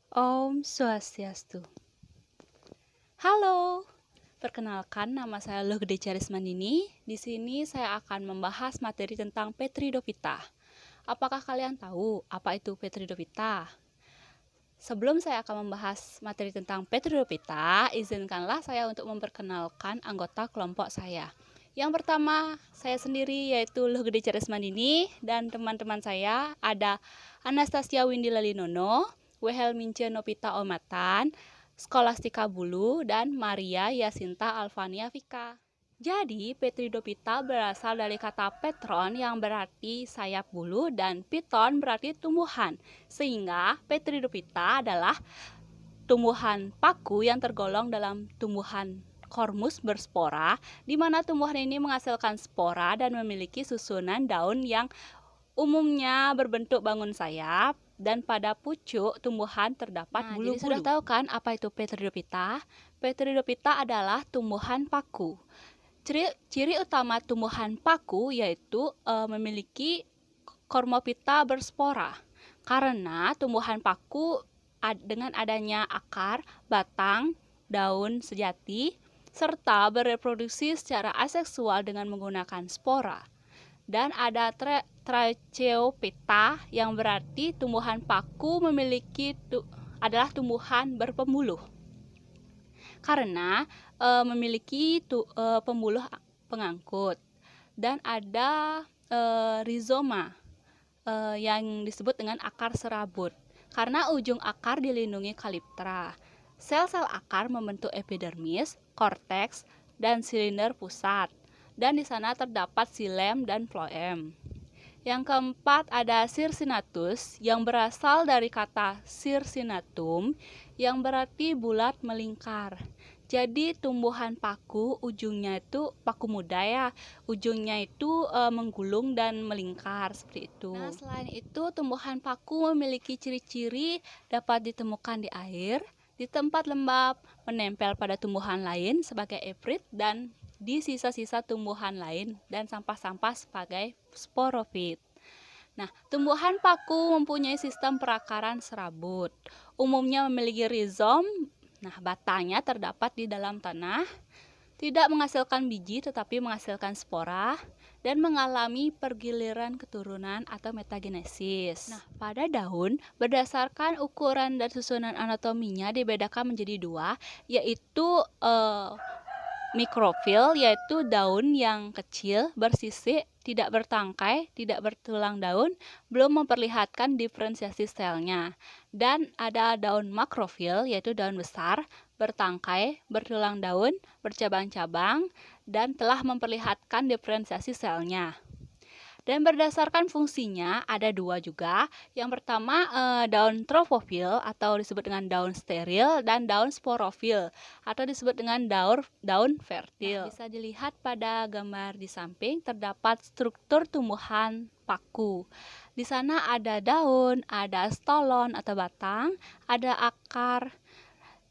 Om Swastiastu. Halo, perkenalkan nama saya Luh Gede Charismanini. Di sini saya akan membahas materi tentang Petridophyta. Apakah kalian tahu apa itu Petridophyta? Sebelum saya akan membahas materi tentang Petridophyta, izinkanlah saya untuk memperkenalkan anggota kelompok saya. Yang pertama, saya sendiri yaitu Luh Gede Charismanini dan teman-teman saya ada Anastasia Windy Lalinono, Wehelmince Nopita Omatan, Skolastika Bulu, dan Maria Yasinta Alvania Vika. Jadi, Petridophyta berasal dari kata petron yang berarti sayap bulu dan piton berarti tumbuhan. Sehingga Petridophyta adalah tumbuhan paku yang tergolong dalam tumbuhan kormus berspora, di mana tumbuhan ini menghasilkan spora dan memiliki susunan daun yang umumnya berbentuk bangun sayap, dan pada pucuk tumbuhan terdapat bulu-bulu. Jadi sudah tahu kan apa itu Petridophyta? Petridophyta adalah tumbuhan paku. Ciri utama tumbuhan paku yaitu memiliki kormopita berspora. Karena tumbuhan paku dengan adanya akar, batang, daun sejati, serta bereproduksi secara aseksual dengan menggunakan spora. Dan ada Tracheophyta yang berarti tumbuhan paku adalah tumbuhan berpembuluh. Karena memiliki pembuluh pengangkut. Dan ada rizoma yang disebut dengan akar serabut. Karena ujung akar dilindungi kaliptra. Sel-sel akar membentuk epidermis, korteks, dan silinder pusat. Dan di sana terdapat xilem dan floem. Yang keempat ada circinatus yang berasal dari kata circinatum yang berarti bulat melingkar. Jadi tumbuhan paku ujungnya itu paku muda ya, ujungnya itu menggulung dan melingkar seperti itu. Nah, selain itu tumbuhan paku memiliki ciri-ciri dapat ditemukan di air, di tempat lembab, menempel pada tumbuhan lain sebagai eprit, dan di sisa-sisa tumbuhan lain dan sampah-sampah sebagai sporofit. Nah, tumbuhan paku mempunyai sistem perakaran serabut. Umumnya memiliki rizom. Nah, batangnya terdapat di dalam tanah, tidak menghasilkan biji tetapi menghasilkan spora, dan mengalami pergiliran keturunan atau metagenesis. Nah, pada daun, berdasarkan ukuran dan susunan anatominya dibedakan menjadi dua, yaitu mikrofil, yaitu daun yang kecil, bersisik, tidak bertangkai, tidak bertulang daun, belum memperlihatkan diferensiasi selnya. Dan ada daun makrofil, yaitu daun besar, bertangkai, bertulang daun, bercabang-cabang, dan telah memperlihatkan diferensiasi selnya. Dan berdasarkan fungsinya ada dua juga. Yang pertama daun tropofil atau disebut dengan daun steril, dan daun sporofil atau disebut dengan daun fertil. Nah, bisa dilihat pada gambar di samping terdapat struktur tumbuhan paku. Di sana ada daun, ada stolon atau batang, ada akar.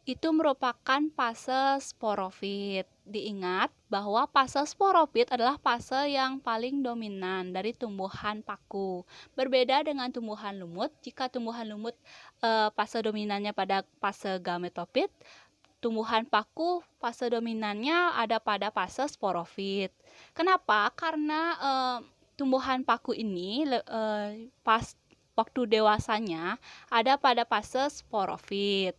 Itu merupakan fase sporofit. Diingat bahwa fase sporofit adalah fase yang paling dominan dari tumbuhan paku. Berbeda dengan tumbuhan lumut, jika tumbuhan lumut fase dominannya pada fase gametofit, tumbuhan paku fase dominannya ada pada fase sporofit. Kenapa? Karena tumbuhan paku ini pas waktu dewasanya ada pada fase sporofit.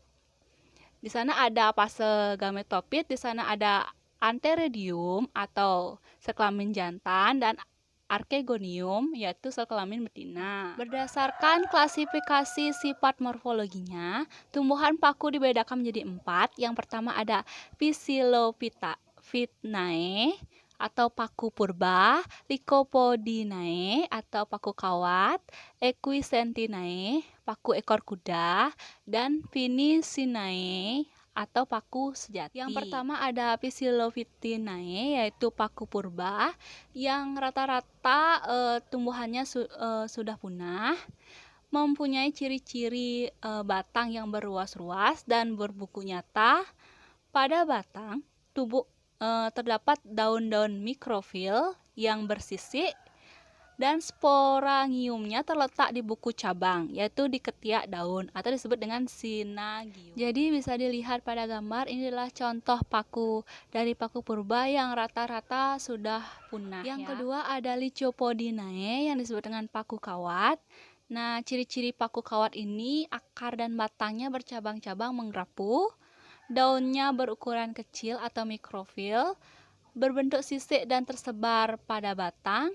Di sana ada fase gametofit, di sana ada antheridium atau sel kelamin jantan, dan archegonium yaitu sel kelamin betina. Berdasarkan klasifikasi sifat morfologinya, tumbuhan paku dibedakan menjadi 4. Yang pertama ada Phyllophyta fitnae atau paku purba, Lycopodinae atau paku kawat, Equisentinae paku ekor kuda, dan Finicinae atau paku sejati. Yang pertama ada Phyllophytinae yaitu paku purba yang rata-rata tumbuhannya sudah punah, mempunyai ciri-ciri batang yang berruas-ruas dan berbuku nyata. Pada batang terdapat daun-daun mikrofil yang bersisik Dan sporangiumnya terletak di buku cabang, yaitu di ketiak daun atau disebut dengan sinagium. Jadi bisa dilihat pada gambar, ini adalah contoh paku dari paku purba yang rata-rata sudah punah. Yang kedua ada Lycopodinae yang disebut dengan paku kawat. Nah, ciri-ciri paku kawat ini akar dan batangnya bercabang-cabang menggerapu, daunnya berukuran kecil atau mikrofil, berbentuk sisik dan tersebar pada batang,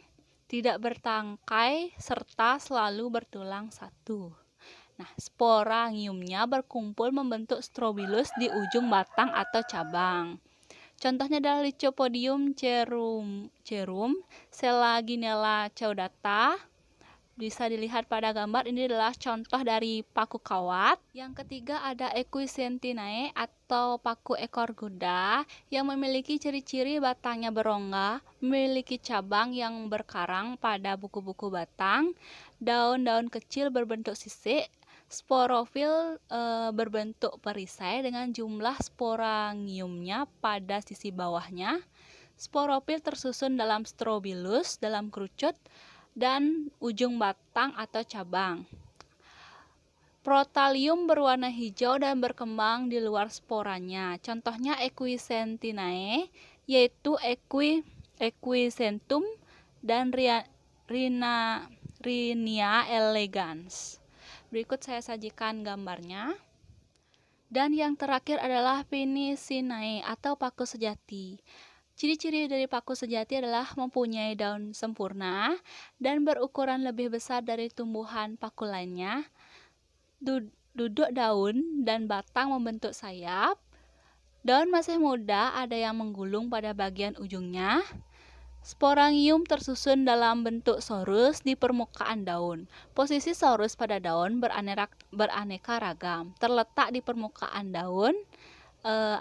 tidak bertangkai, serta selalu bertulang satu. Nah, sporangiumnya berkumpul membentuk strobilus di ujung batang atau cabang. Contohnya adalah Lycopodium cerum, Selaginella caudata. Bisa dilihat pada gambar, ini adalah contoh dari paku kawat. Yang ketiga ada Equisentinae atau paku ekor kuda yang memiliki ciri-ciri batangnya berongga, memiliki cabang yang berkarang pada buku-buku batang, daun-daun kecil berbentuk sisik, sporofil berbentuk perisai dengan jumlah sporangiumnya pada sisi bawahnya. Sporofil tersusun dalam strobilus, dalam kerucut, dan ujung batang atau cabang. Protalium berwarna hijau dan berkembang di luar sporanya. Contohnya Equisentinae, yaitu Equisentum dan Rhinia elegans. Berikut saya sajikan gambarnya. Dan yang terakhir adalah Pinicinae atau paku sejati. Ciri-ciri dari paku sejati adalah mempunyai daun sempurna dan berukuran lebih besar dari tumbuhan paku lainnya. Duduk daun dan batang membentuk sayap. Daun masih muda, ada yang menggulung pada bagian ujungnya. Sporangium tersusun dalam bentuk sorus di permukaan daun. Posisi sorus pada daun beraneka ragam. Terletak di permukaan daun,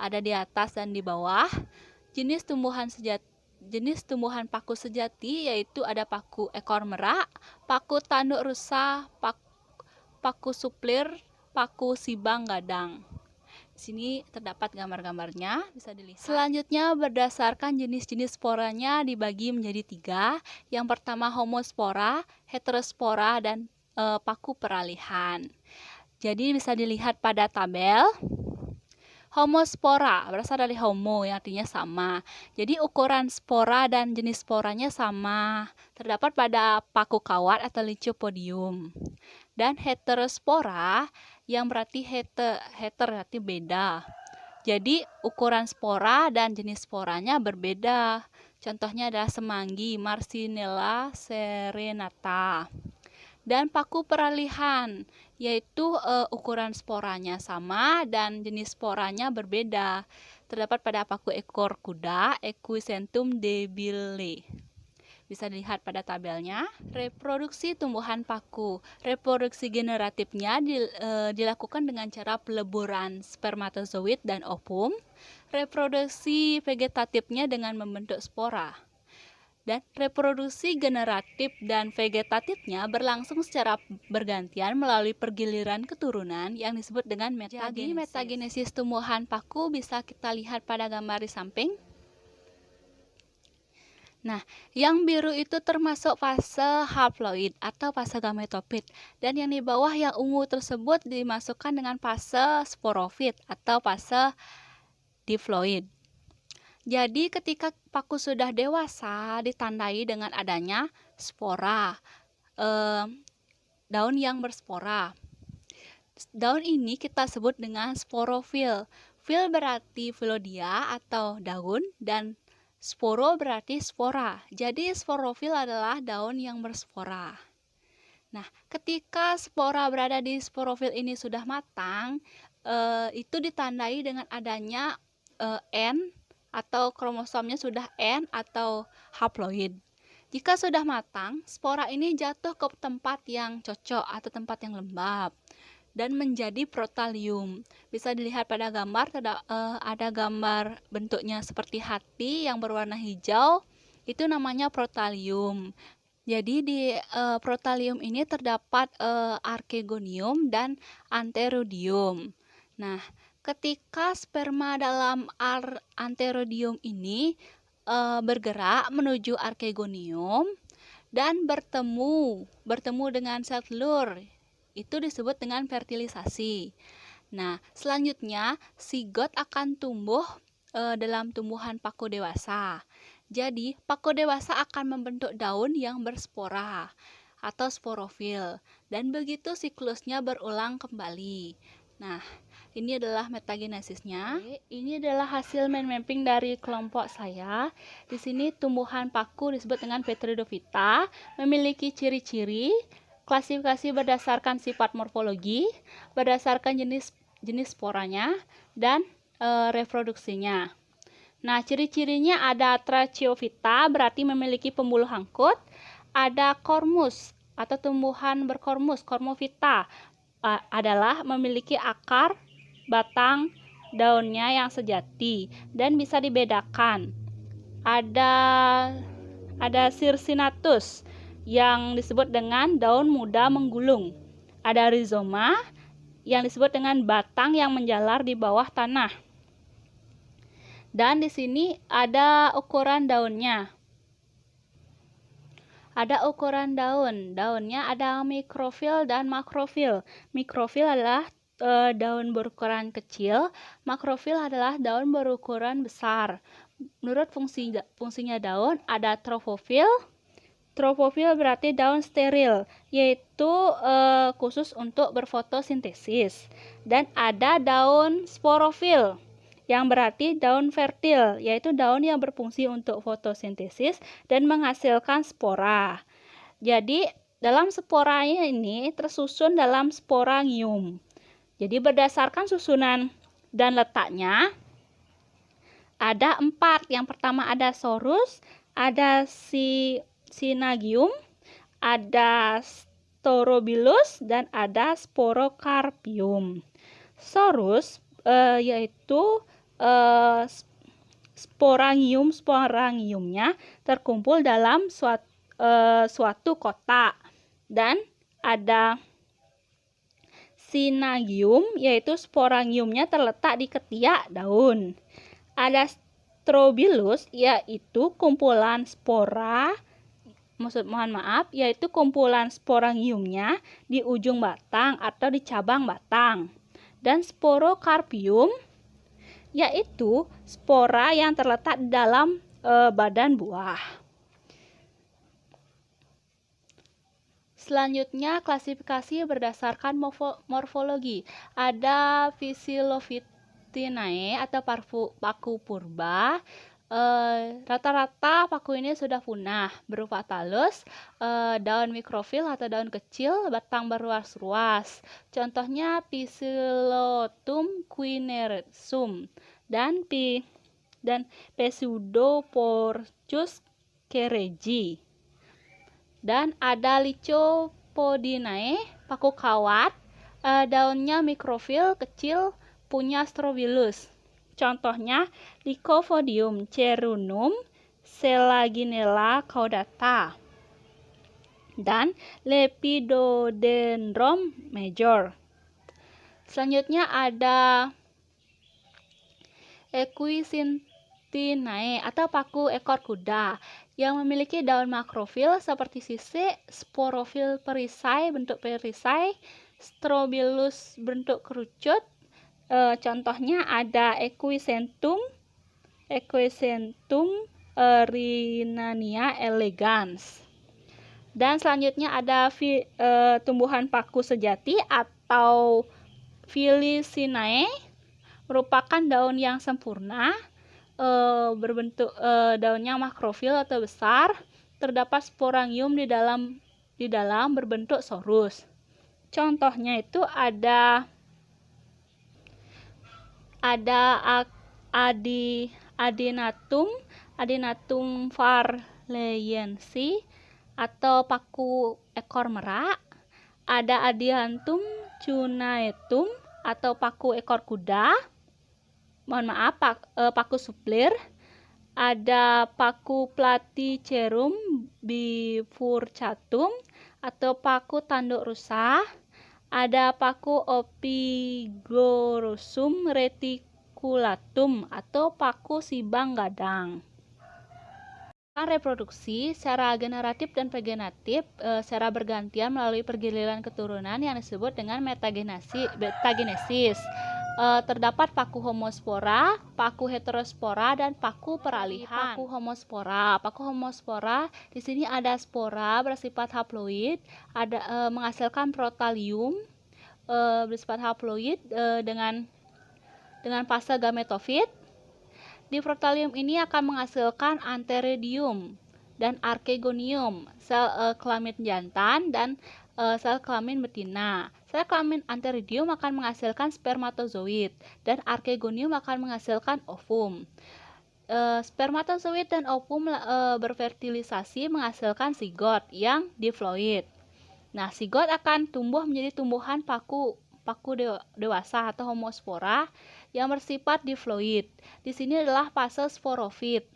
ada di atas dan di bawah. Jenis tumbuhan paku sejati yaitu ada paku ekor merak, paku tanduk rusa, paku suplir, paku sibang gadang. Di sini terdapat gambar-gambarnya, bisa dilihat. Selanjutnya berdasarkan jenis-jenis sporanya dibagi menjadi 3. Yang pertama homospora, heterospora, dan paku peralihan. Jadi bisa dilihat pada tabel. Homospora berasal dari homo yang artinya sama. Jadi ukuran spora dan jenis sporanya sama. Terdapat pada paku kawat atau Lycopodium. Dan heterospora yang berarti heter berarti beda. Jadi ukuran spora dan jenis sporanya berbeda. Contohnya adalah semanggi, Marsinella serenata. Dan paku peralihan, yaitu ukuran sporanya sama dan jenis sporanya berbeda. Terdapat pada paku ekor kuda, Equisentum debile. Bisa dilihat pada tabelnya. Reproduksi tumbuhan paku. Reproduksi generatifnya dilakukan dengan cara peleburan spermatozoid dan ovum. Reproduksi vegetatifnya dengan membentuk spora. Dan reproduksi generatif dan vegetatifnya berlangsung secara bergantian melalui pergiliran keturunan yang disebut dengan metagenesis. Jadi metagenesis tumbuhan paku bisa kita lihat pada gambar di samping. Nah, yang biru itu termasuk fase haploid atau fase gametofit, dan yang di bawah yang ungu tersebut dimasukkan dengan fase sporofit atau fase diploid. Jadi ketika paku sudah dewasa ditandai dengan adanya spora, daun yang berspora. Daun ini kita sebut dengan sporofil. Fil berarti filodia atau daun dan sporo berarti spora. Jadi sporofil adalah daun yang berspora. Nah, ketika spora berada di sporofil ini sudah matang, itu ditandai dengan adanya N atau kromosomnya sudah N atau haploid. Jika sudah matang, spora ini jatuh ke tempat yang cocok atau tempat yang lembab dan menjadi protalium. Bisa dilihat pada gambar, ada gambar bentuknya seperti hati yang berwarna hijau, itu namanya protalium. Jadi di protalium ini terdapat archegonium dan antheridium. Nah, ketika sperma dalam antheridium ini bergerak menuju archegonium, dan bertemu dengan sel telur. Itu disebut dengan fertilisasi. Nah, selanjutnya sigot akan tumbuh dalam tumbuhan paku dewasa. Jadi, paku dewasa akan membentuk daun yang berspora atau sporofil, dan begitu siklusnya berulang kembali. Nah, ini adalah metagenesisnya. Ini adalah hasil mind mapping dari kelompok saya. Di sini tumbuhan paku disebut dengan Petridophyta, memiliki ciri-ciri, klasifikasi berdasarkan sifat morfologi, berdasarkan jenis sporanya, dan reproduksinya. Nah, ciri-cirinya ada Tracheophyta, berarti memiliki pembuluh hangkut. Ada kormus atau tumbuhan berkormus, Cormophyta, adalah memiliki akar, batang, daunnya yang sejati dan bisa dibedakan. Ada Circinatus yang disebut dengan daun muda menggulung. Ada rhizoma yang disebut dengan batang yang menjalar di bawah tanah. Dan di sini ada ukuran daunnya. Ada ukuran daunnya ada mikrofil dan makrofil. Mikrofil adalah daun berukuran kecil, makrofil adalah daun berukuran besar. Menurut fungsinya daun, ada trofofil. Trofofil berarti daun steril, yaitu khusus untuk berfotosintesis. Dan ada daun sporofil, yang berarti daun fertil, yaitu daun yang berfungsi untuk fotosintesis dan menghasilkan spora. Jadi, dalam sporanya ini tersusun dalam sporangium. Jadi, berdasarkan susunan dan letaknya, ada 4. Yang pertama ada sorus, ada synagium, ada storobilus, dan ada sporocarpium. Sorus yaitu sporangiumnya terkumpul dalam suatu kotak, dan ada synagium yaitu sporangiumnya terletak di ketiak daun. Ada strobilus yaitu kumpulan spora, yaitu kumpulan sporangiumnya di ujung batang atau di cabang batang. Dan sporocarpium yaitu spora yang terletak di dalam badan buah. Selanjutnya, klasifikasi berdasarkan morfologi. Ada Phyllophytinae atau paku purba. Rata-rata paku ini sudah punah, berupa talus, daun mikrofil atau daun kecil, batang berruas-ruas. Contohnya Psilotum quineresum dan Pseudoporcus keregi. Dan ada Lycopodinae, paku kawat, daunnya mikrofil kecil, punya strobilus. Contohnya Lycopodium cerunum, Selaginella caudata, dan Lepidodendron major. Selanjutnya ada Equisintinae atau paku ekor kuda yang memiliki daun makrofil seperti sisik, sporofil perisai bentuk perisai, strobilus bentuk kerucut. Contohnya ada Equisentum Rhinania elegans. Dan selanjutnya ada tumbuhan paku sejati atau Filicinae, merupakan daun yang sempurna, berbentuk daunnya makrofil atau besar, terdapat sporangium di dalam berbentuk sorus. Contohnya itu ada Adenatum farleyensi atau paku ekor merak, ada Adiantum cunaetum atau paku ekor kuda, paku suplir, ada paku Platycerum bifurcatum atau paku tanduk rusa, ada paku Ophioglossum reticulatum atau paku sibang gadang. Reproduksi secara generatif dan vegenatif secara bergantian melalui pergiliran keturunan yang disebut dengan metagenesis. Terdapat paku homospora, paku heterospora, dan paku peralihan. Paku homospora di sini ada spora bersifat haploid, menghasilkan protalium bersifat haploid dengan fase gametofit. Di protalium ini akan menghasilkan antheridium dan archegonium, sel kelamin jantan dan sel kelamin betina. Sel kelamin antheridium akan menghasilkan spermatozoid dan archegonium akan menghasilkan ovum. Spermatozoid dan ovum berfertilisasi menghasilkan zigot yang diploid. Nah, zigot akan tumbuh menjadi tumbuhan paku dewasa atau homospora yang bersifat diploid. Di sini adalah fase sporofit.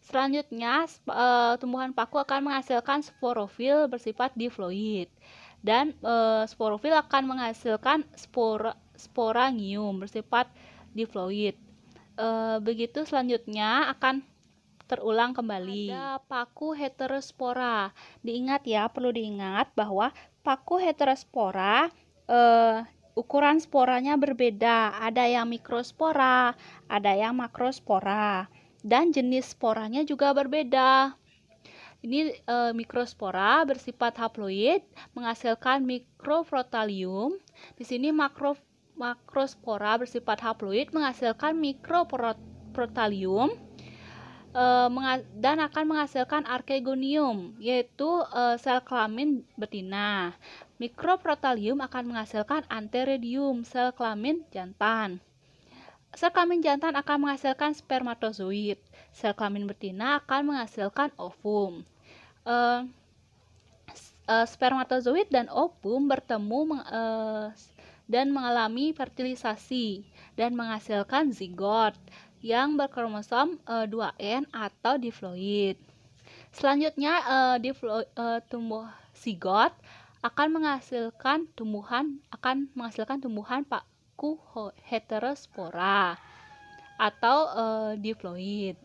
Selanjutnya, tumbuhan paku akan menghasilkan sporofil bersifat diploid dan sporofil akan menghasilkan sporangium bersifat diploid. Begitu selanjutnya akan terulang kembali. Ada paku heterospora. Perlu diingat bahwa paku heterospora ukuran sporanya berbeda. Ada yang mikrospora, ada yang makrospora, dan jenis sporanya juga berbeda. Ini mikrospora bersifat haploid menghasilkan mikroprotalium. Di sini makrospora bersifat haploid menghasilkan mikroprotalium dan akan menghasilkan archegonium, yaitu sel kelamin betina. Mikroprotalium akan menghasilkan antheridium, sel kelamin jantan. Sel kelamin jantan akan menghasilkan spermatozoid. Sel kelamin betina akan menghasilkan ovum. Spermatozoid dan ovum bertemu dan mengalami fertilisasi dan menghasilkan zigot yang berkromosom 2N atau diploid. Selanjutnya tumbuh zigot akan menghasilkan tumbuhan paku heterospora atau diploid.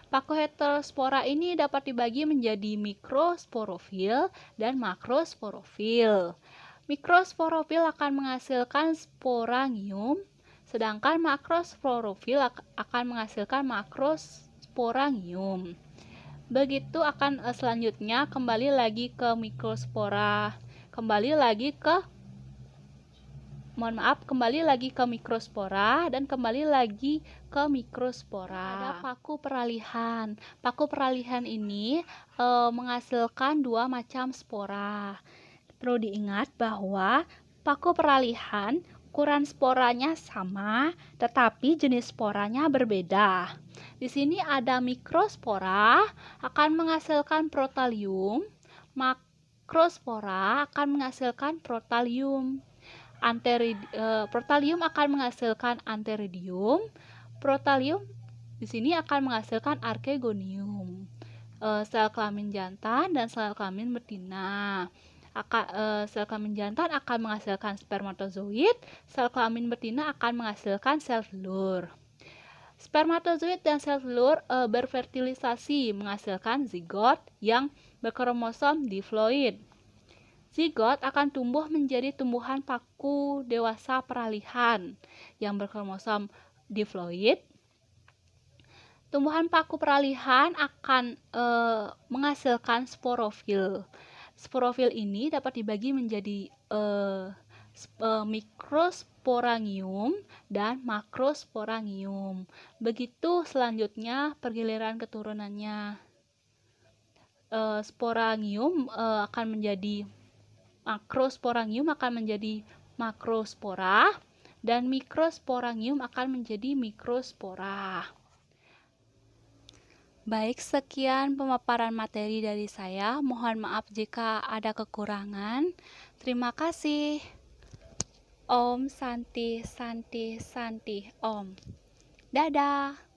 Paku heterospora ini dapat dibagi menjadi mikrosporofil dan makrosporofil. Mikrosporofil akan menghasilkan sporangium, sedangkan makrosporofil akan menghasilkan makrosporangium. Begitu akan selanjutnya kembali lagi ke mikrospora, kembali lagi ke mikrospora dan kembali lagi ke mikrospora. Ada paku peralihan. Paku peralihan ini menghasilkan dua macam spora. Perlu diingat bahwa paku peralihan ukuran sporanya sama, tetapi jenis sporanya berbeda. Di sini ada mikrospora akan menghasilkan protalium, makrospora akan menghasilkan protalium. Protalium akan menghasilkan antheridium, protalium di sini akan menghasilkan archegonium. Sel kelamin jantan dan sel kelamin betina. Sel kelamin jantan akan menghasilkan spermatozoid, sel kelamin betina akan menghasilkan sel telur. Spermatozoid dan sel telur berfertilisasi menghasilkan zigot yang berkromosom diploid. Zigot akan tumbuh menjadi tumbuhan paku dewasa peralihan yang berkromosom diploid. Tumbuhan paku peralihan akan menghasilkan sporofil. Sporofil ini dapat dibagi menjadi mikrosporangium dan makrosporangium. Begitu selanjutnya pergiliran keturunannya. Sporangium akan menjadi makrosporangium akan menjadi makrospora dan mikrosporangium akan menjadi mikrospora. Baik, sekian pemaparan materi dari saya. Mohon maaf jika ada kekurangan. Terima kasih. Om Santi Santi Santi Om. Dadah.